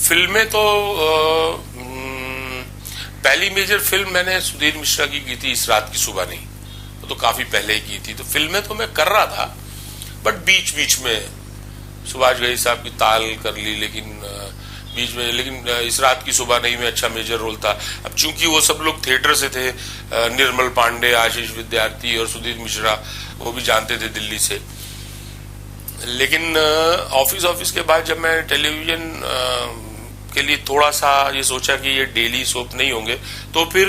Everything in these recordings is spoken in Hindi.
फिल्में तो पहली मेजर फिल्म मैंने सुधीर मिश्रा की थी इस रात की सुबह नहीं, वो तो काफी पहले ही की थी। तो फिल्में तो मैं कर रहा था, बट बीच बीच में सुभाष घई साहब की ताल कर ली, लेकिन बीच में, लेकिन इस रात की सुबह नहीं में अच्छा मेजर रोल था। अब चूंकि वो सब लोग थिएटर से थे, निर्मल पांडे, आशीष विद्यार्थी और सुधीर मिश्रा, वो भी जानते थे दिल्ली से। लेकिन ऑफिस के बाद जब मैं टेलीविजन के लिए थोड़ा सा ये सोचा कि ये डेली सोप नहीं होंगे, तो फिर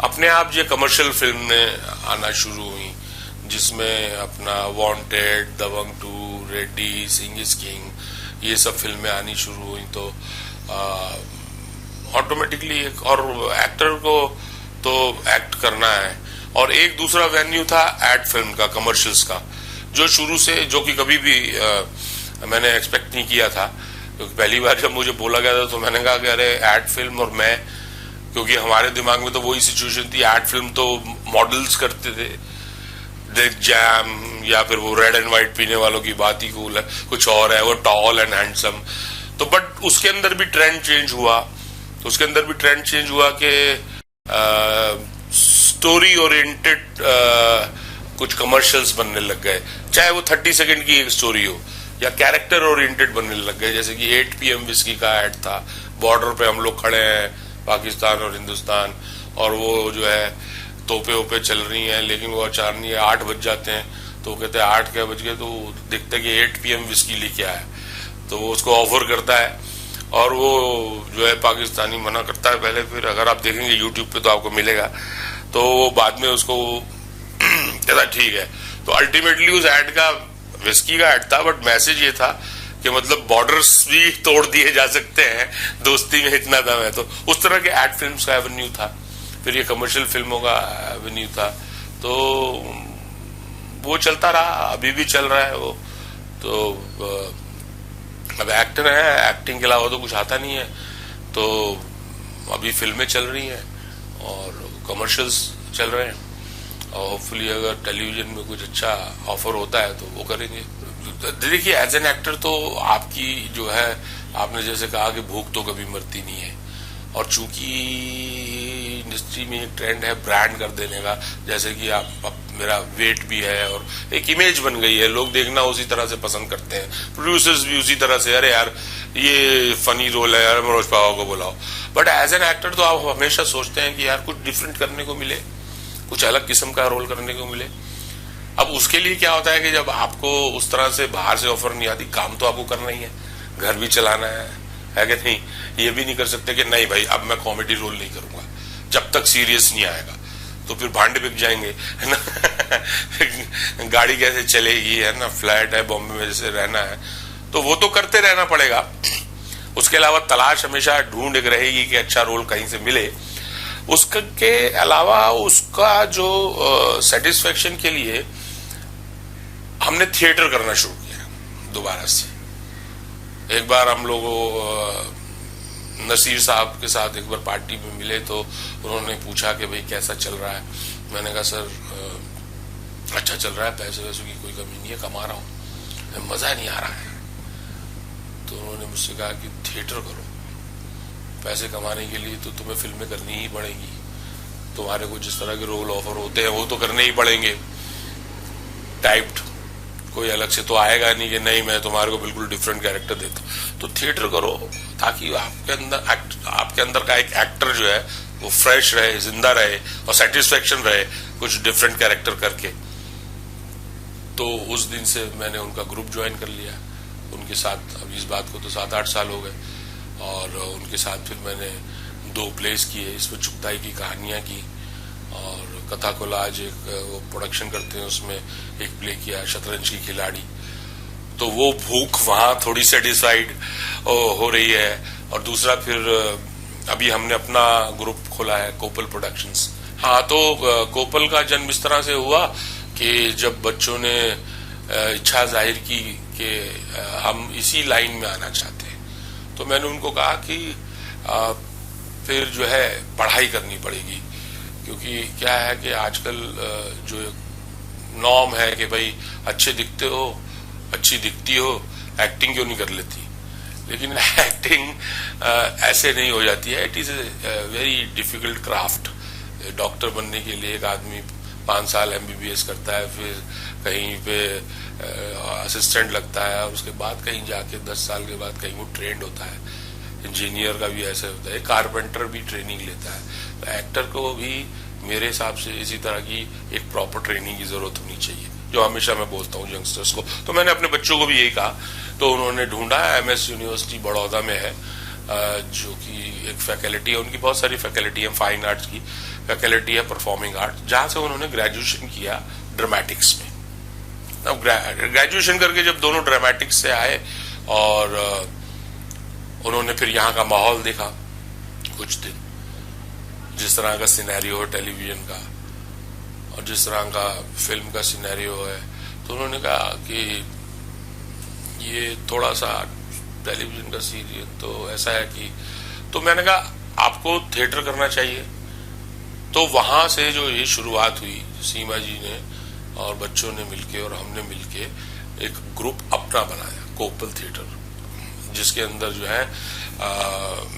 अपने आप ये कमर्शियल फिल्में आना शुरू हुई, जिसमें अपना wanted, Dabangg 2, Ready, Singh is king, ये सब फिल्में आनी शुरू हुई। तो ऑटोमेटिकली और एक्टर को तो एक्ट करना है, और एक दूसरा वेन्यू था एड फिल्म का, कमर्शियल्स का, जो शुरू से, जो कि कभी भी मैंने एक्सपेक्ट नहीं किया था। क्योंकि पहली बार जब मुझे बोला गया था तो मैंने कहा कि अरे एड फिल्म और मैं, क्योंकि हमारे दिमाग में तो वही सिचुएशन थी, एड फिल्म तो मॉडल्स करते थे, देख जैम या फिर वो रेड एंड व्हाइट पीने वालों की बात ही कूल है, कुछ और है, वो टॉल एंड हैंडसम। तो बट उसके अंदर भी ट्रेंड चेंज हुआ, कि स्टोरी ओरिएंटेड कुछ कमर्शियल्स बनने लग गए, चाहे वो 30 सेकंड की एक स्टोरी हो या कैरेक्टर ओरिएंटेड बनने लग गए। जैसे कि 8 PM विस्की का ऐड था, बॉर्डर पे हम लोग खड़े हैं पाकिस्तान और हिंदुस्तान, और वो जो है तोपे ओपे चल रही हैं, लेकिन वो अचानक 8 बज जाते हैं, तो वो कहते हैं 8 क्या बज गए, तो देखते हैं कि 8 PM विस्की लेके आया, तो वो उसको ऑफर करता है, और वो जो है पाकिस्तानी मना करता है पहले, फिर अगर आप देखेंगे यूट्यूब पे तो आपको मिलेगा, तो वो बाद में उसको कहता ठीक है। तो अल्टीमेटली उस एड का विस्की का एड था, बट मैसेज ये था कि मतलब बॉर्डर्स भी तोड़ दिए जा सकते हैं, दोस्ती में इतना दम है। तो उस तरह के एड फिल्म्स का एवेन्यू था, फिर ये कमर्शियल फिल्मों का एवेन्यू था, तो वो चलता रहा, अभी भी चल रहा है वो। तो अब एक्टर है, एक्टिंग के अलावा तो कुछ आता नहीं है, तो अभी फिल्में चल रही हैं और कमर्शियल्स चल रहे हैं, और होपफुली अगर टेलीविजन में कुछ अच्छा ऑफर होता है तो वो करेंगे। देखिए एज एन एक्टर तो आपकी जो है, आपने जैसे कहा कि भूख तो कभी मरती नहीं है, और चूंकि इंडस्ट्री में एक ट्रेंड है ब्रांड कर देने का, जैसे कि आप मेरा वेट भी है और एक इमेज बन गई है, लोग देखना उसी तरह से पसंद करते हैं, प्रोड्यूसर्स भी उसी तरह से, अरे यार ये फनी रोल है यार, मनोज पावा को बुलाओ। बट एज एन एक्टर तो आप हमेशा सोचते हैं कि यार कुछ डिफरेंट करने को मिले, कुछ अलग किस्म का रोल करने को मिले। अब उसके लिए क्या होता है कि जब आपको उस तरह से बाहर से ऑफर नहीं आती, काम तो आपको करना ही है, घर भी चलाना है कि नहीं। ये भी नहीं कर सकते कि नहीं भाई अब मैं कॉमेडी रोल नहीं करूंगा जब तक सीरियस नहीं आएगा, तो फिर भांडे बिक जाएंगे, है ना। गाड़ी कैसे चलेगी, है ना, फ्लैट है बॉम्बे में जैसे रहना है, तो वो तो करते रहना पड़ेगा। उसके अलावा तलाश हमेशा ढूंढ एक रहेगी कि अच्छा रोल कहीं से मिले। उसके अलावा उसका जो सेटिस्फेक्शन के लिए हमने थिएटर करना शुरू किया दोबारा से। एक बार हम लोगों नसीर साहब के साथ एक बार पार्टी में मिले, तो उन्होंने पूछा कि भाई कैसा चल रहा है। मैंने कहा सर अच्छा चल रहा है, पैसे वैसों की कोई कमी नहीं है, कमा रहा हूँ, मजा नहीं आ रहा है। तो उन्होंने मुझसे कहा कि थिएटर करो, पैसे कमाने के लिए तो तुम्हें फिल्में करनी ही पड़ेंगी, तुम्हारे को जिस तरह के रोल ऑफर होते हैं वो तो करने ही पड़ेंगे, टाइप्ड, कोई अलग से तो आएगा नहीं कि नहीं मैं तुम्हारे को बिल्कुल डिफरेंट कैरेक्टर देता हूं। तो थिएटर करो ताकि आपके अंदर का एक एक्टर जो है वो फ्रेश रहे, जिंदा रहे और सेटिस्फेक्शन रहे कुछ डिफरेंट कैरेक्टर करके। तो उस दिन से मैंने उनका ग्रुप ज्वाइन कर लिया, उनके साथ अब इस बात को तो 7-8 साल हो गए, और उनके साथ फिर मैंने 2 प्लेस किए, इसमें चुगताई की कहानियां की, और कथा कोलाज एक वो प्रोडक्शन करते हैं उसमें एक प्ले किया, शतरंज की खिलाड़ी। तो वो भूख वहां थोड़ी सेटिस्फाइड हो रही है। और दूसरा फिर अभी हमने अपना ग्रुप खोला है कोपल प्रोडक्शंस। हाँ, तो कोपल का जन्म इस तरह से हुआ कि जब बच्चों ने इच्छा जाहिर की कि हम इसी लाइन में आना चाहते हैं, तो मैंने उनको कहा कि फिर जो है पढ़ाई करनी पड़ेगी, क्योंकि क्या है कि आजकल जो नॉर्म है कि भाई अच्छे दिखते हो, अच्छी दिखती हो, एक्टिंग क्यों नहीं कर लेती। लेकिन एक्टिंग ऐसे नहीं हो जाती है। It is a very difficult craft. Doctor बनने के लिए एक आदमी 5 साल MBBS करता है, फिर कहीं पे असिस्टेंट लगता है, और उसके बाद कहीं जाके 10 साल के बाद कहीं वो ट्रेंड होता है। इंजीनियर का भी ऐसे होता है, कारपेंटर भी ट्रेनिंग लेता है। तो एक्टर को भी मेरे हिसाब से इसी तरह की एक प्रॉपर ट्रेनिंग की जरूरत होनी चाहिए, जो हमेशा मैं बोलता हूँ यंगस्टर्स को। तो मैंने अपने बच्चों को भी यही कहा, तो उन्होंने ढूंढा। MS यूनिवर्सिटी बड़ौदा में है, जो कि एक फैकल्टी है, उनकी बहुत सारी फैकल्टी है, फाइन आर्ट्स की फैकल्टी है, परफॉर्मिंग आर्ट, जहां से उन्होंने ग्रेजुएशन किया ड्रामेटिक्स में। अब ग्रेजुएशन करके जब दोनों ड्रामेटिक्स से आए और उन्होंने फिर यहाँ का माहौल देखा कुछ दिन, जिस तरह का सिनेरियो है टेलीविजन का और जिस तरह का फिल्म का सिनेरियो है, तो उन्होंने कहा कि ये थोड़ा सा टेलीविजन का सीरियल तो ऐसा है कि, तो मैंने कहा आपको थिएटर करना चाहिए। तो वहां से जो ये शुरुआत हुई, सीमा जी ने और बच्चों ने मिलके और हमने मिलके एक ग्रुप अपना बनाया, कोपल थिएटर, जिसके अंदर जो है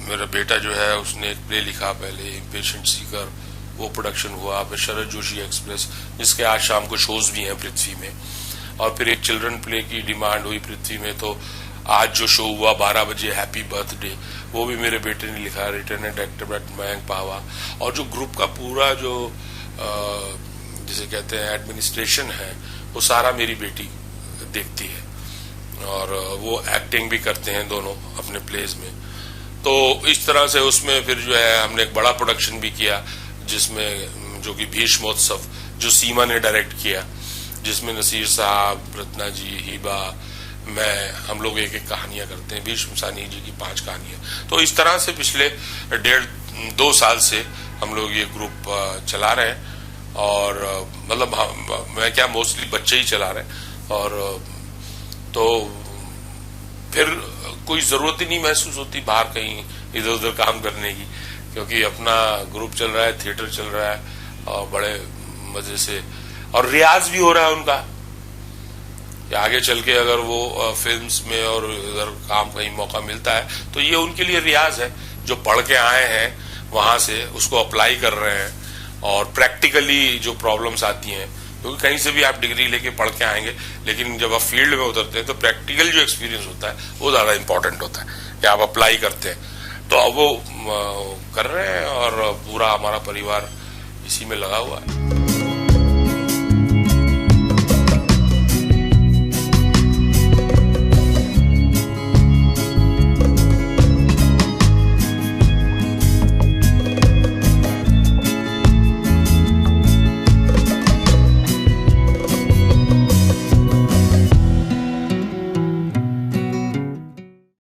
मेरा बेटा जो है उसने एक प्ले लिखा पहले, इम्पेशेंट सीकर, वो प्रोडक्शन हुआ। फिर शरद जोशी एक्सप्रेस, जिसके आज शाम को शोज भी हैं पृथ्वी में, और फिर एक चिल्ड्रन प्ले की डिमांड हुई पृथ्वी में, तो आज जो शो हुआ 12 बजे हैप्पी बर्थडे, वो भी मेरे बेटे ने लिखा, रिटर्न एंड डायरेक्टर मयंक पावा। और जो ग्रुप का पूरा जो जिसे कहते हैं एडमिनिस्ट्रेशन है, वो सारा मेरी बेटी देखती है, और वो एक्टिंग भी करते हैं दोनों अपने प्लेज में। तो इस तरह से उसमें फिर जो है हमने एक बड़ा प्रोडक्शन भी किया, जिसमें जो कि भीष्मोत्सव, जो सीमा ने डायरेक्ट किया, जिसमें नसीर साहब, रत्ना जी, हिबा, मैं, हम लोग एक एक कहानियां करते हैं, भीष्म सानी जी की 5 कहानियां। तो इस तरह से पिछले 1.5-2 साल से हम लोग ये ग्रुप चला रहे हैं, और मतलब मैं क्या, मोस्टली बच्चे ही चला रहे हैं। और तो फिर कोई जरूरत ही नहीं महसूस होती बाहर कहीं इधर उधर काम करने की, क्योंकि अपना ग्रुप चल रहा है, थिएटर चल रहा है, और बड़े मजे से, और रियाज भी हो रहा है उनका कि आगे चल के अगर वो फिल्म्स में और इधर काम कहीं मौका मिलता है, तो ये उनके लिए रियाज है। जो पढ़ के आए हैं वहां से उसको अप्लाई कर रहे हैं, और प्रैक्टिकली जो प्रॉब्लम्स आती हैं, क्योंकि कहीं से भी आप डिग्री लेके पढ़ के आएंगे, लेकिन जब आप फील्ड में उतरते हैं तो प्रैक्टिकल जो एक्सपीरियंस होता है वो ज्यादा इंपॉर्टेंट होता है कि आप अप्लाई करते हैं। तो अब वो कर रहे हैं, और पूरा हमारा परिवार इसी में लगा हुआ है।